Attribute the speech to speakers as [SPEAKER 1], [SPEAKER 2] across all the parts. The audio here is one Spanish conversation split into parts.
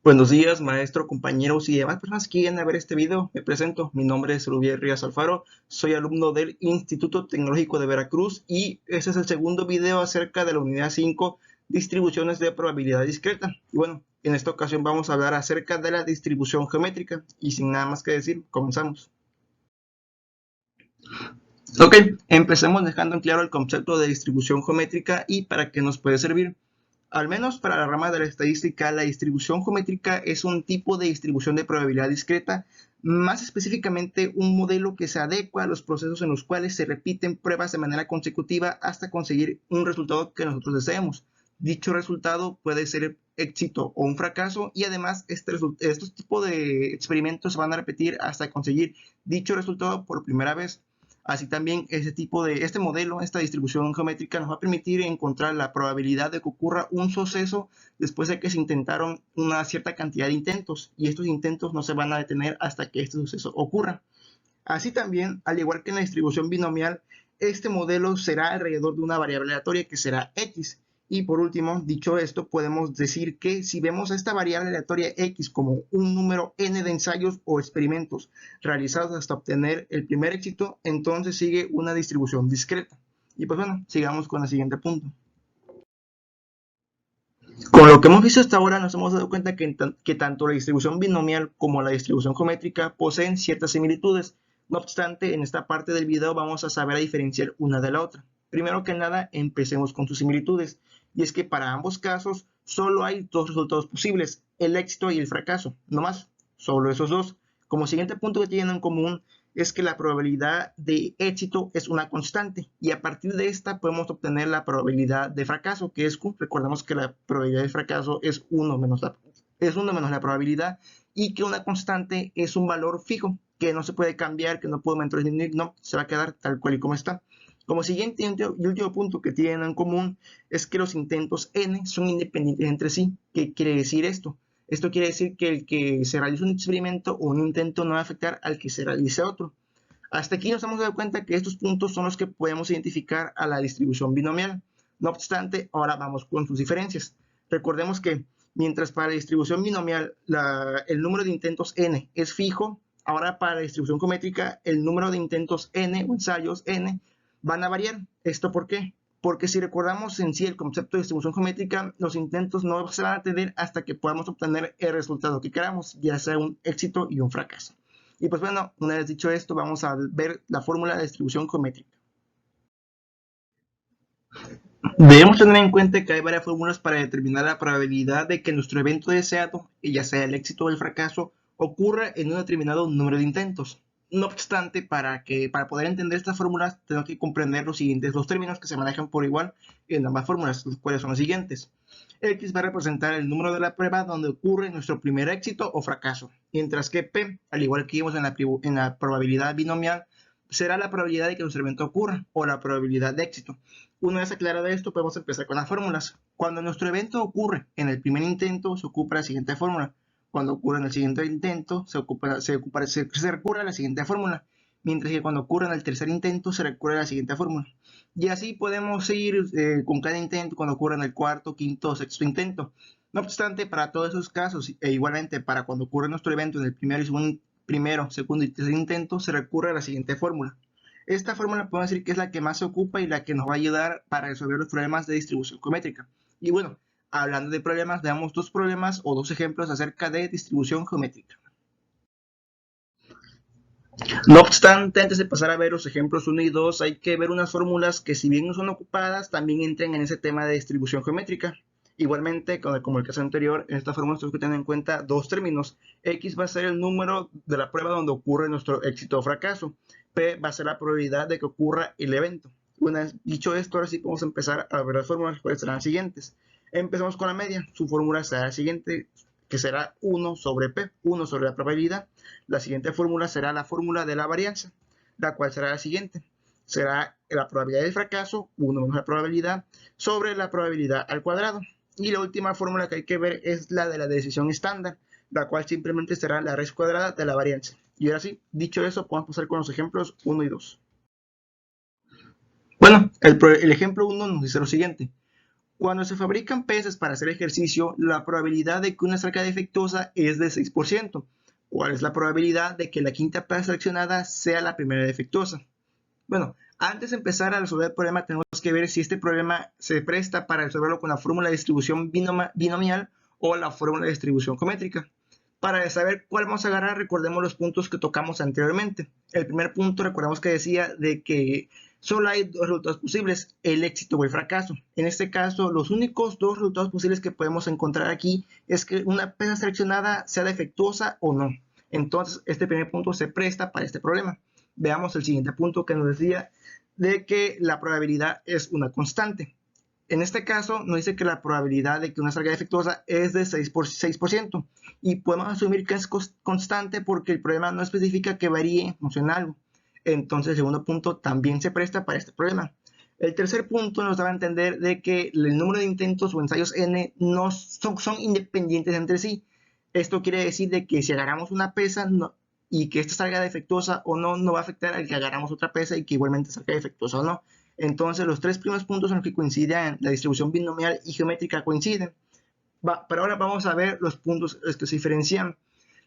[SPEAKER 1] Buenos días, maestro, compañeros y demás personas que quieren ver este video. Me presento, mi nombre es Rubiel Ríos Alfaro, soy alumno del Instituto Tecnológico de Veracruz y este es el segundo video acerca de la unidad 5, distribuciones de probabilidad discreta. Y bueno, en esta ocasión vamos a hablar acerca de la distribución geométrica y sin nada más que decir, comenzamos. Ok, empecemos dejando en claro el concepto de distribución geométrica y para qué nos puede servir. Al menos para la rama de la estadística, la distribución geométrica es un tipo de distribución de probabilidad discreta, más específicamente un modelo que se adecua a los procesos en los cuales se repiten pruebas de manera consecutiva hasta conseguir un resultado que nosotros deseemos. Dicho resultado puede ser éxito o un fracaso y además estos tipos de experimentos se van a repetir hasta conseguir dicho resultado por primera vez. Así también este modelo, esta distribución geométrica nos va a permitir encontrar la probabilidad de que ocurra un suceso después de que se intentaron una cierta cantidad de intentos y estos intentos no se van a detener hasta que este suceso ocurra. Así también, al igual que en la distribución binomial, este modelo será alrededor de una variable aleatoria que será x. Y por último, dicho esto, podemos decir que si vemos a esta variable aleatoria x como un número n de ensayos o experimentos realizados hasta obtener el primer éxito, entonces sigue una distribución discreta. Y pues bueno, sigamos con el siguiente punto. Con lo que hemos visto hasta ahora nos hemos dado cuenta que tanto la distribución binomial como la distribución geométrica poseen ciertas similitudes. No obstante, en esta parte del video vamos a saber diferenciar una de la otra. Primero que nada, empecemos con sus similitudes. Y es que para ambos casos solo hay dos resultados posibles, el éxito y el fracaso. No más, solo esos dos. Como siguiente punto que tienen en común es que la probabilidad de éxito es una constante y a partir de esta podemos obtener la probabilidad de fracaso, que es Q. Recordemos que la probabilidad de fracaso es 1 menos la probabilidad y que una constante es un valor fijo que no se puede cambiar, que no puedo aumentar o disminuir, no, se va a quedar tal cual y como está. Como siguiente y último punto que tienen en común es que los intentos n son independientes entre sí. ¿Qué quiere decir esto? Esto quiere decir que el que se realice un experimento o un intento no va a afectar al que se realice otro. Hasta aquí nos hemos dado cuenta que estos puntos son los que podemos identificar a la distribución binomial. No obstante, ahora vamos con sus diferencias. Recordemos que mientras para la distribución binomial el número de intentos n es fijo, ahora para la distribución geométrica el número de intentos n o ensayos n van a variar. ¿Esto por qué? Porque si recordamos en sí el concepto de distribución geométrica, los intentos no se van a tener hasta que podamos obtener el resultado que queramos, ya sea un éxito y un fracaso. Y pues bueno, una vez dicho esto, vamos a ver la fórmula de distribución geométrica. Debemos tener en cuenta que hay varias fórmulas para determinar la probabilidad de que nuestro evento deseado, ya sea el éxito o el fracaso, ocurra en un determinado número de intentos. No obstante, para poder entender estas fórmulas, tengo que comprender los siguientes dos términos que se manejan por igual en ambas fórmulas, los cuales son los siguientes. X va a representar el número de la prueba donde ocurre nuestro primer éxito o fracaso, mientras que P, al igual que vimos en la probabilidad binomial, será la probabilidad de que nuestro evento ocurra o la probabilidad de éxito. Una vez aclarado esto, podemos empezar con las fórmulas. Cuando nuestro evento ocurre en el primer intento, se ocupa la siguiente fórmula. Cuando ocurre en el siguiente intento, se recurre a la siguiente fórmula. Mientras que cuando ocurre en el tercer intento, se recurre a la siguiente fórmula. Y así podemos ir con cada intento cuando ocurre en el cuarto, quinto o sexto intento. No obstante, para todos esos casos, e igualmente para cuando ocurre nuestro evento en el primero, segundo y tercer intento, se recurre a la siguiente fórmula. Esta fórmula podemos decir que es la que más se ocupa y la que nos va a ayudar para resolver los problemas de distribución geométrica. Y bueno, hablando de problemas, veamos dos problemas o dos ejemplos acerca de distribución geométrica. No obstante, antes de pasar a ver los ejemplos 1 y 2, hay que ver unas fórmulas que si bien no son ocupadas, también entran en ese tema de distribución geométrica. Igualmente, como el caso anterior, en esta fórmula tenemos que tener en cuenta dos términos. X va a ser el número de la prueba donde ocurre nuestro éxito o fracaso. P va a ser la probabilidad de que ocurra el evento. Una vez dicho esto, ahora sí podemos empezar a ver las fórmulas, cuáles serán las siguientes. Empezamos con la media. Su fórmula será la siguiente, que será 1 sobre P, 1 sobre la probabilidad. La siguiente fórmula será la fórmula de la varianza, la cual será la siguiente. Será la probabilidad del fracaso, 1 menos la probabilidad, sobre la probabilidad al cuadrado. Y la última fórmula que hay que ver es la de la decisión estándar, la cual simplemente será la raíz cuadrada de la varianza. Y ahora sí, dicho eso, podemos pasar con los ejemplos 1 y 2. Bueno, el ejemplo 1 nos dice lo siguiente. Cuando se fabrican pesas para hacer ejercicio, la probabilidad de que una salga defectuosa es de 6%. ¿Cuál es la probabilidad de que la quinta pesa seleccionada sea la primera defectuosa? Bueno, antes de empezar a resolver el problema, tenemos que ver si este problema se presta para resolverlo con la fórmula de distribución binomial o la fórmula de distribución geométrica. Para saber cuál vamos a agarrar, recordemos los puntos que tocamos anteriormente. El primer punto, recordamos que decía de que solo hay dos resultados posibles, el éxito o el fracaso. En este caso, los únicos dos resultados posibles que podemos encontrar aquí es que una pesa seleccionada sea defectuosa o no. Entonces, este primer punto se presta para este problema. Veamos el siguiente punto que nos decía de que la probabilidad es una constante. En este caso nos dice que la probabilidad de que una salga defectuosa es de 6%, y podemos asumir que es constante porque el problema no especifica que varíe en función a algo. Entonces el segundo punto también se presta para este problema. El tercer punto nos daba a entender de que el número de intentos o ensayos n no son independientes entre sí. Esto quiere decir de que si agarramos una pesa y que esta salga defectuosa o no, no va a afectar al que agarramos otra pesa y que igualmente salga defectuosa o no. Entonces los tres primeros puntos en los que coinciden la distribución binomial y geométrica coinciden. Pero ahora vamos a ver los puntos que se diferencian.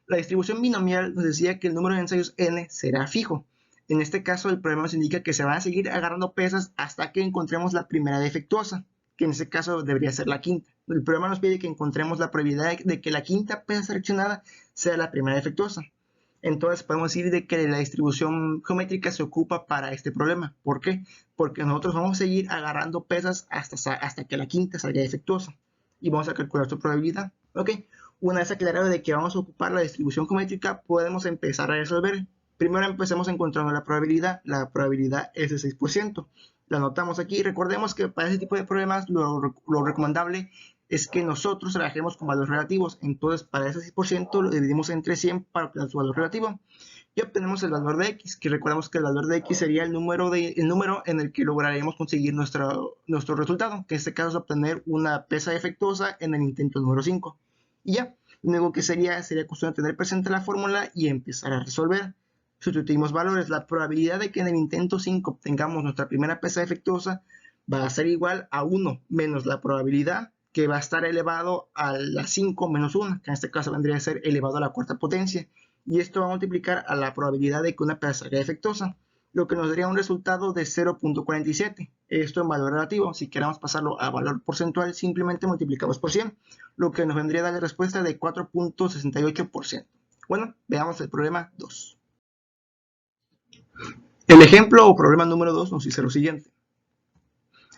[SPEAKER 1] La distribución binomial nos decía que el número de ensayos n será fijo. En este caso el problema nos indica que se van a seguir agarrando pesas hasta que encontremos la primera defectuosa, que en este caso debería ser la quinta. El problema nos pide que encontremos la probabilidad de que la quinta pesa seleccionada sea la primera defectuosa. Entonces podemos decir de que la distribución geométrica se ocupa para este problema. ¿Por qué? Porque nosotros vamos a seguir agarrando pesas hasta que la quinta salga defectuosa. Y vamos a calcular su probabilidad. ¿Ok? Una vez aclarado de que vamos a ocupar la distribución geométrica, podemos empezar a resolver. Primero empecemos encontrando la probabilidad. La probabilidad es de 6%. La anotamos aquí. Recordemos que para ese tipo de problemas lo recomendable es que nosotros trabajemos con valores relativos. Entonces, para ese 6% lo dividimos entre 100 para obtener su valor relativo. Y obtenemos el valor de x, que recordemos que el valor de x sería el número en el que lograremos conseguir nuestro resultado, que en este caso es obtener una pesa defectuosa en el intento número 5. Y ya, lo único que sería cuestión de tener presente la fórmula y empezar a resolver. Sustituimos valores. La probabilidad de que en el intento 5 obtengamos nuestra primera pesa defectuosa va a ser igual a 1 menos la probabilidad, que va a estar elevado a la 5 menos 1, que en este caso vendría a ser elevado a la cuarta potencia. Y esto va a multiplicar a la probabilidad de que una pesa salga defectuosa, lo que nos daría un resultado de 0.47. Esto en valor relativo. Si queremos pasarlo a valor porcentual, simplemente multiplicamos por 100, lo que nos vendría a dar la respuesta de 4.68%. Bueno, veamos el problema 2. El ejemplo o problema número 2 nos dice lo siguiente.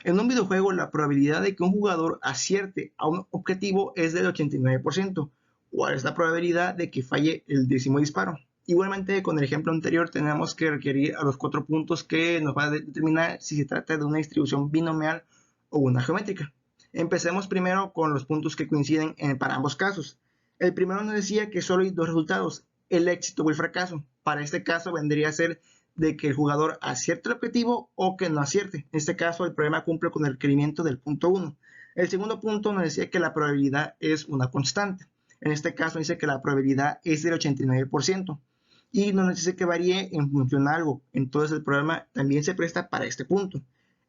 [SPEAKER 1] En un videojuego, la probabilidad de que un jugador acierte a un objetivo es del 89%. ¿Cuál es la probabilidad de que falle el décimo disparo? Igualmente, con el ejemplo anterior, tenemos que requerir a los 4 puntos que nos va a determinar si se trata de una distribución binomial o una geométrica. Empecemos primero con los puntos que coinciden para ambos casos. El primero nos decía que solo hay dos resultados, el éxito o el fracaso. Para este caso vendría a ser de que el jugador acierte el objetivo o que no acierte. En este caso el problema cumple con el requerimiento del punto 1. El segundo punto nos decía que la probabilidad es una constante. En este caso dice que la probabilidad es del 89% y no nos dice que varíe en función a algo. Entonces el problema también se presta para este punto.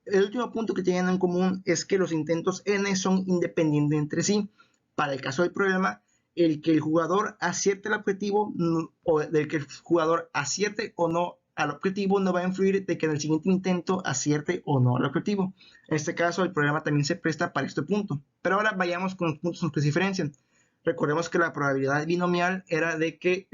[SPEAKER 1] El último punto que tienen en común es que los intentos n son independientes entre sí. Para el caso del problema, el que el jugador acierte el objetivo o del que el jugador acierte o no al objetivo no va a influir de que en el siguiente intento acierte o no al objetivo. En este caso el problema también se presta para este punto. Pero ahora vayamos con los puntos que se diferencian. Recordemos que la probabilidad binomial era de que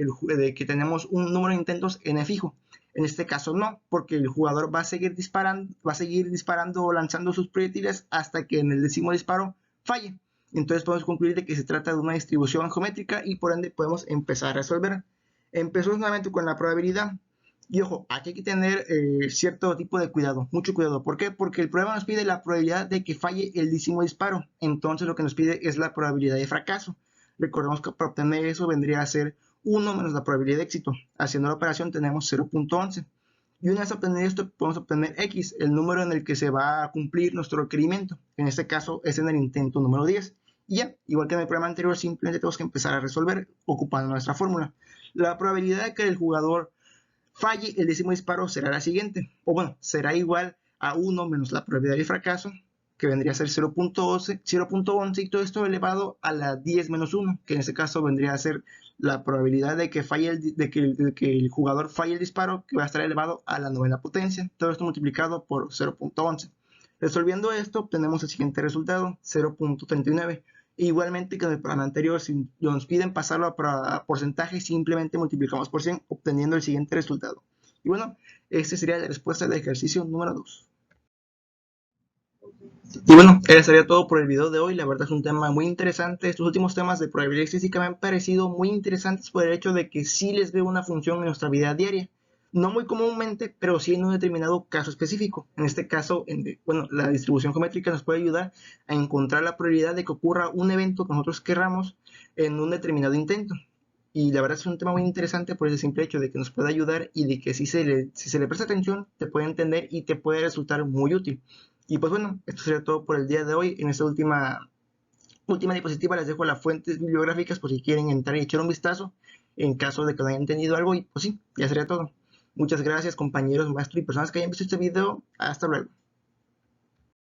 [SPEAKER 1] tenemos un número de intentos n fijo. En este caso no, porque el jugador va a seguir disparando o lanzando sus proyectiles hasta que en el décimo disparo falle. Entonces podemos concluir de que se trata de una distribución geométrica y por ende podemos empezar a resolver. Empezamos nuevamente con la probabilidad. Y ojo, aquí hay que tener cierto tipo de cuidado, mucho cuidado. ¿Por qué? Porque el problema nos pide la probabilidad de que falle el décimo disparo. Entonces lo que nos pide es la probabilidad de fracaso. Recordemos que para obtener eso vendría a ser 1 menos la probabilidad de éxito. Haciendo la operación tenemos 0.11. Y una vez obtener esto, podemos obtener x, el número en el que se va a cumplir nuestro requerimiento. En este caso es en el intento número 10. Y ya, igual que en el problema anterior, simplemente tenemos que empezar a resolver ocupando nuestra fórmula. La probabilidad de que el jugador falle el décimo disparo será la siguiente, o bueno, será igual a 1 menos la probabilidad de fracaso que vendría a ser 0.11 y todo esto elevado a la 10 menos 1, que en este caso vendría a ser la probabilidad de que el jugador falle el disparo, que va a estar elevado a la novena potencia, todo esto multiplicado por 0.11. Resolviendo esto, obtenemos el siguiente resultado, 0.39. Igualmente que en el programa anterior, si nos piden pasarlo a porcentaje, simplemente multiplicamos por 100, obteniendo el siguiente resultado. Y bueno, esta sería la respuesta del ejercicio número 2. Y bueno, eso sería todo por el video de hoy. La verdad es un tema muy interesante. Estos últimos temas de probabilidad estadística me han parecido muy interesantes por el hecho de que sí les veo una función en nuestra vida diaria. No muy comúnmente, pero sí en un determinado caso específico. En este caso, bueno, la distribución geométrica nos puede ayudar a encontrar la probabilidad de que ocurra un evento que nosotros querramos en un determinado intento. Y la verdad es un tema muy interesante por ese simple hecho de que nos puede ayudar y de que si se le presta atención, te puede entender y te puede resultar muy útil. Y pues bueno, esto sería todo por el día de hoy. En esta última diapositiva les dejo las fuentes bibliográficas por si quieren entrar y echar un vistazo en caso de que no hayan entendido algo. Y pues sí, ya sería todo. Muchas gracias compañeros, maestros y personas que hayan visto este video. Hasta luego.